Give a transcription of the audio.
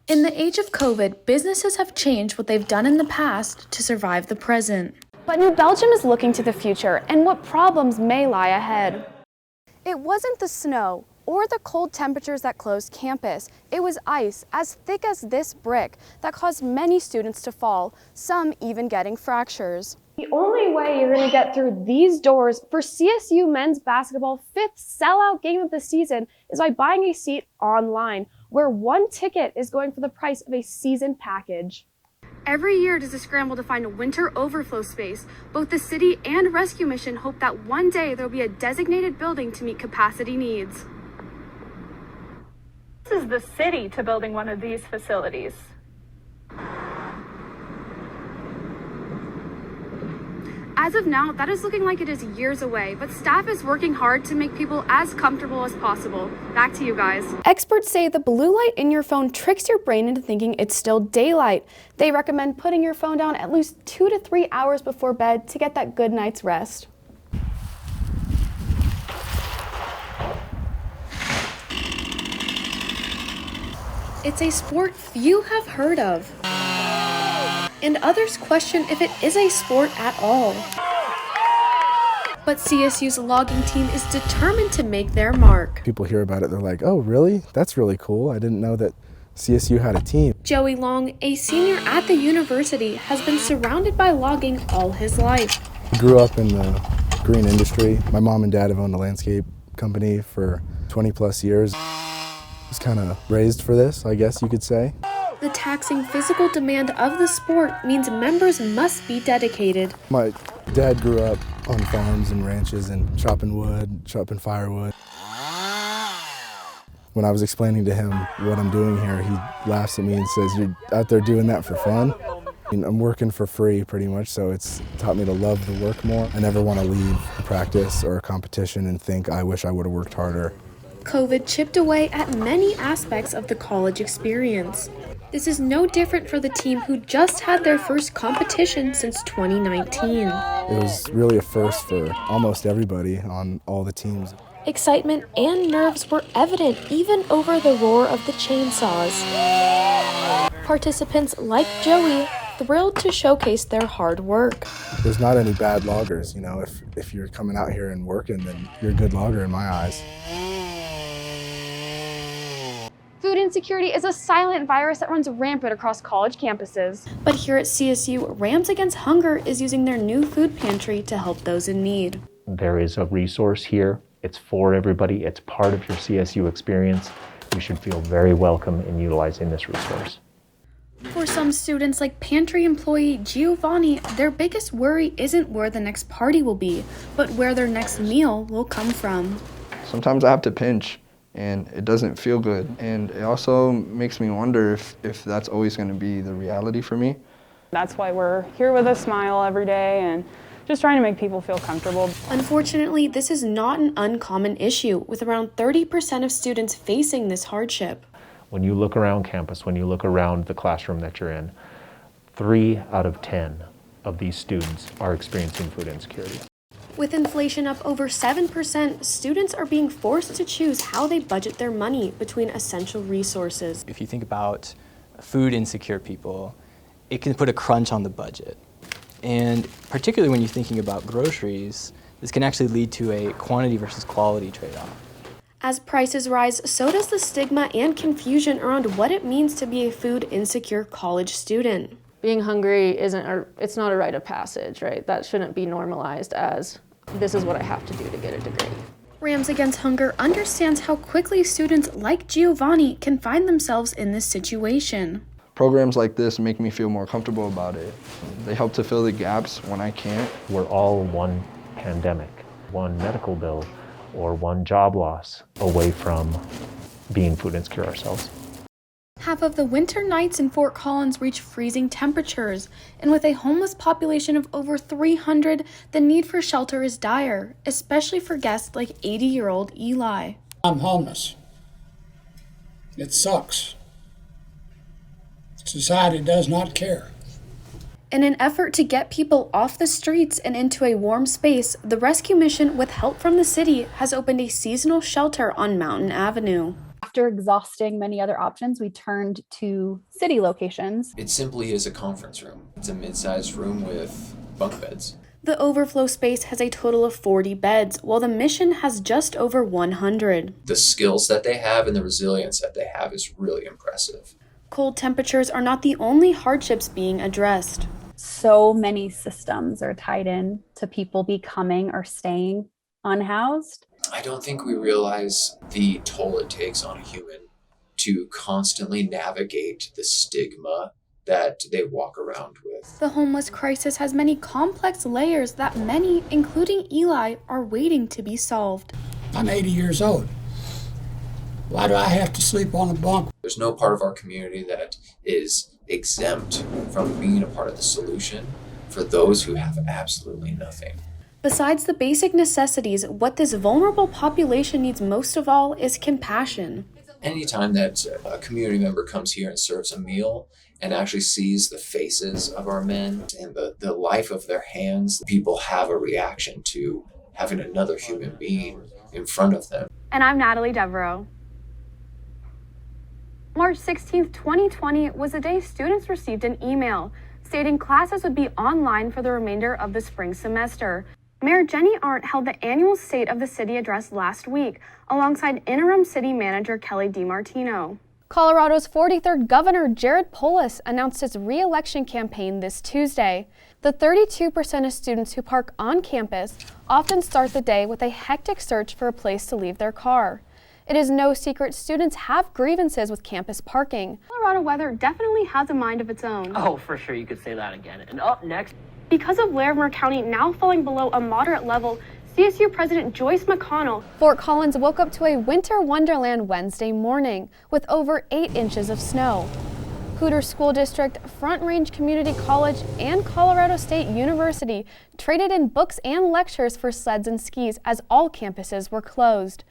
In the age of COVID, businesses have changed what they've done in the past to survive the present. But New Belgium is looking to the future and what problems may lie ahead. It wasn't the snow or the cold temperatures that closed campus. It was ice as thick as this brick that caused many students to fall, some even getting fractures. The only way you're going to get through these doors for CSU men's basketball 5th sellout game of the season is by buying a seat online, where one ticket is going for the price of a season package. Every year it is a scramble to find a winter overflow space. Both the city and rescue mission hope that one day there will be a designated building to meet capacity needs. This is the city to building one of these facilities. As of now, that is looking like it is years away, but staff is working hard to make people as comfortable as possible. Back to you guys. Experts say the blue light in your phone tricks your brain into thinking it's still daylight. They recommend putting your phone down at least 2 to 3 hours before bed to get that good night's rest. It's a sport few have heard of, and others question if it is a sport at all. But CSU's logging team is determined to make their mark. People hear about it, they're like, oh really? That's really cool. I didn't know that CSU had a team. Joey Long, a senior at the university, has been surrounded by logging all his life. I grew up in the green industry. My mom and dad have owned a landscape company for 20 plus years. I was kind of raised for this, I guess you could say. The taxing physical demand of the sport means members must be dedicated. My dad grew up on farms and ranches and chopping wood, chopping firewood. When I was explaining to him what I'm doing here, he laughs at me and says, "You're out there doing that for fun?" I'm working for free pretty much, so it's taught me to love the work more. I never want to leave a practice or a competition and think, I wish I would have worked harder. COVID chipped away at many aspects of the college experience. This is no different for the team who just had their first competition since 2019. It was really a first for almost everybody on all the teams. Excitement and nerves were evident even over the roar of the chainsaws. Participants like Joey thrilled to showcase their hard work. There's not any bad loggers, you know. If you're coming out here and working, then you're a good logger in my eyes. Food insecurity is a silent virus that runs rampant across college campuses. But here at CSU, Rams Against Hunger is using their new food pantry to help those in need. There is a resource here. It's for everybody. It's part of your CSU experience. You should feel very welcome in utilizing this resource. For some students like pantry employee Giovanni, their biggest worry isn't where the next party will be, but where their next meal will come from. Sometimes I have to pinch, and it doesn't feel good. And it also makes me wonder if that's always going to be the reality for me. That's why we're here with a smile every day and just trying to make people feel comfortable. Unfortunately, this is not an uncommon issue, with around 30% of students facing this hardship. When you look around campus, when you look around the classroom that you're in, 3 out of 10 of these students are experiencing food insecurity. With inflation up over 7%, students are being forced to choose how they budget their money between essential resources. If you think about food insecure people, it can put a crunch on the budget. And particularly when you're thinking about groceries, this can actually lead to a quantity versus quality trade-off. As prices rise, so does the stigma and confusion around what it means to be a food insecure college student. Being hungry it's not a rite of passage, right? That shouldn't be normalized as this is what I have to do to get a degree. Rams Against Hunger understands how quickly students like Giovanni can find themselves in this situation. Programs like this make me feel more comfortable about it. They help to fill the gaps when I can't. We're all one pandemic, one medical bill, or one job loss away from being food insecure ourselves. Half of the winter nights in Fort Collins reach freezing temperatures, and with a homeless population of over 300, the need for shelter is dire, especially for guests like 80-year-old Eli. I'm homeless. It sucks. Society does not care. In an effort to get people off the streets and into a warm space, the rescue mission, with help from the city, has opened a seasonal shelter on Mountain Avenue. after exhausting many other options, we turned to city locations. It simply is a conference room. It's a mid-sized room with bunk beds. The overflow space has a total of 40 beds, while the mission has just over 100. The skills that they have and the resilience that they have is really impressive. Cold temperatures are not the only hardships being addressed. So many systems are tied in to people becoming or staying unhoused. I don't think we realize the toll it takes on a human to constantly navigate the stigma that they walk around with. The homeless crisis has many complex layers that many, including Eli, are waiting to be solved. I'm 80 years old. Why do I have to sleep on a bunk? There's no part of our community that is exempt from being a part of the solution for those who have absolutely nothing. Besides the basic necessities, what this vulnerable population needs most of all is compassion. Anytime that a community member comes here and serves a meal and actually sees the faces of our men and the life of their hands, people have a reaction to having another human being in front of them. And I'm Natalie Devereaux. March 16th, 2020 was the day students received an email stating classes would be online for the remainder of the spring semester. Mayor Jenny Arndt held the annual State of the City address last week alongside interim city manager Kelly DiMartino. Colorado's 43rd Governor Jared Polis announced his re-election campaign this Tuesday. The 32% of students who park on campus often start the day with a hectic search for a place to leave their car. It is no secret students have grievances with campus parking. Colorado weather definitely has a mind of its own. Oh, for sure, you could say that again. And up next, because of Larimer County now falling below a moderate level, CSU President Joyce McConnell, Fort Collins woke up to a winter wonderland Wednesday morning with over 8 inches of snow. Hooters School District, Front Range Community College, and Colorado State University traded in books and lectures for sleds and skis as all campuses were closed.